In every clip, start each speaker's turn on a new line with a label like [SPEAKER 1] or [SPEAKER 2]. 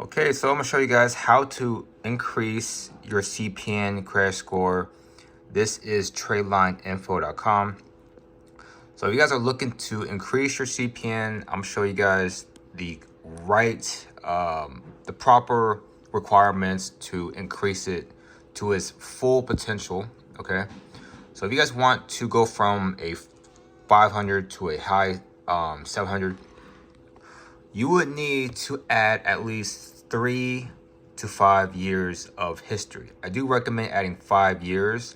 [SPEAKER 1] Okay, so I'm gonna show you guys how to increase your CPN credit score. This is tradelineinfo.com. So if you guys are looking to increase your CPN, I'm gonna show you guys the the proper requirements to increase it to its full potential. Okay, so if you guys want to go from a 500 to a high 700, you would need to add at least 3 to 5 years of history. I do recommend adding 5 years.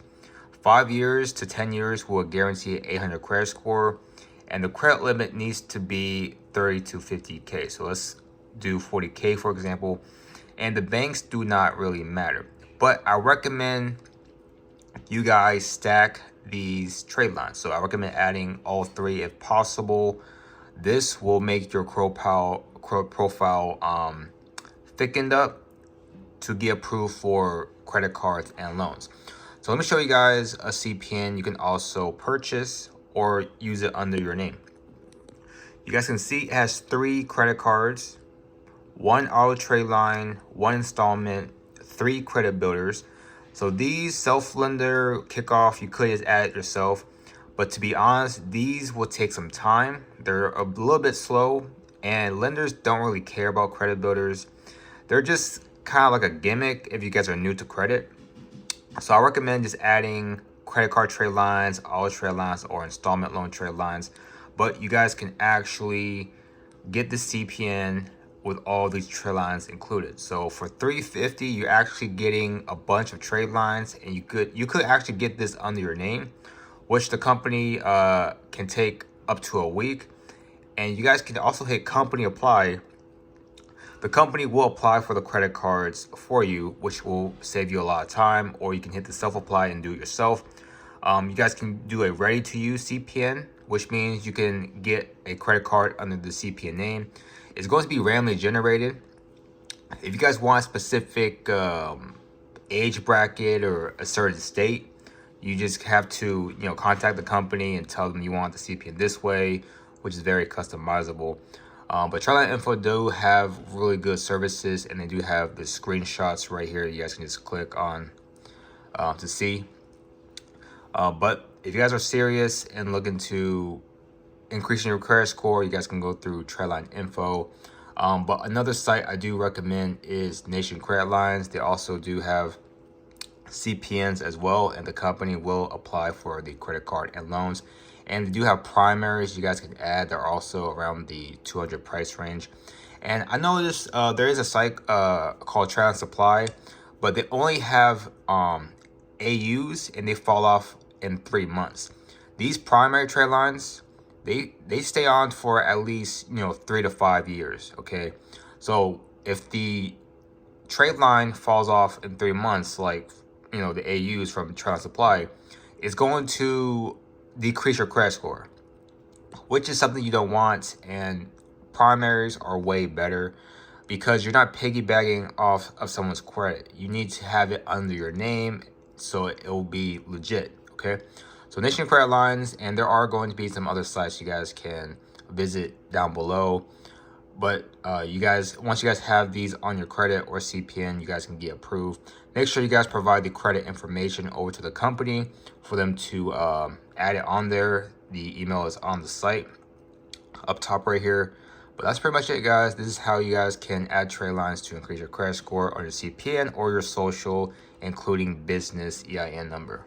[SPEAKER 1] 5 years to 10 years will guarantee an 800 credit score, and the credit limit needs to be 30 to 50K. So let's do 40K, for example. And the banks do not really matter, but I recommend you guys stack these trade lines. So I recommend adding all 3 if possible. This will make your profile thickened up to get approved for credit cards and loans. So let me show you guys a CPN you can also purchase or use it under your name. You guys can see it has 3 credit cards, 1 auto trade line, 1 installment, 3 credit builders. So these self-lender kickoff, you could just add it yourself. But to be honest, these will take some time. They're a little bit slow, and lenders don't really care about credit builders. They're just kind of like a gimmick if you guys are new to credit. So I recommend just adding credit card trade lines, auto trade lines, or installment loan trade lines. But you guys can actually get the CPN with all these trade lines included. So for $350, you're actually getting a bunch of trade lines, and you could actually get this under your name, which the company can take up to a week. And you guys can also hit company apply. The company will apply for the credit cards for you, which will save you a lot of time, or you can hit the self-apply and do it yourself. You guys can do a ready-to-use CPN, which means you can get a credit card under the CPN name. It's going to be randomly generated. If you guys want a specific age bracket or a certain state, you just have to, contact the company and tell them you want the CPN this way, which is very customizable. But Triline Info do have really good services, and they do have the screenshots right here. You guys can just click on to see. But if you guys are serious and looking to increasing your credit score, you guys can go through Triline Info. But another site I do recommend is Nation Credit Lines. They also do have CPNs as well, and the company will apply for the credit card and loans. And they do have primaries you guys can add. They're also around the 200 price range. And I noticed there is a site called Trade Supply, but they only have AUs, and they fall off in 3 months. These primary trade lines, they stay on for at least 3 to 5 years. Okay, so if the trade line falls off in 3 months, like the AUs from Trade Supply, it's going to decrease your credit score, which is something you don't want. And primaries are way better because you're not piggybacking off of someone's credit. You need to have it under your name so it will be legit. Okay, so Nation Credit Lines, and there are going to be some other sites you guys can visit down below. But you guys, once you guys have these on your credit or CPN, you guys can get approved. Make sure you guys provide the credit information over to the company for them to add it on there. The email is on the site up top right here. But that's pretty much it, guys. This is how you guys can add trade lines to increase your credit score on your CPN or your social, including business EIN number.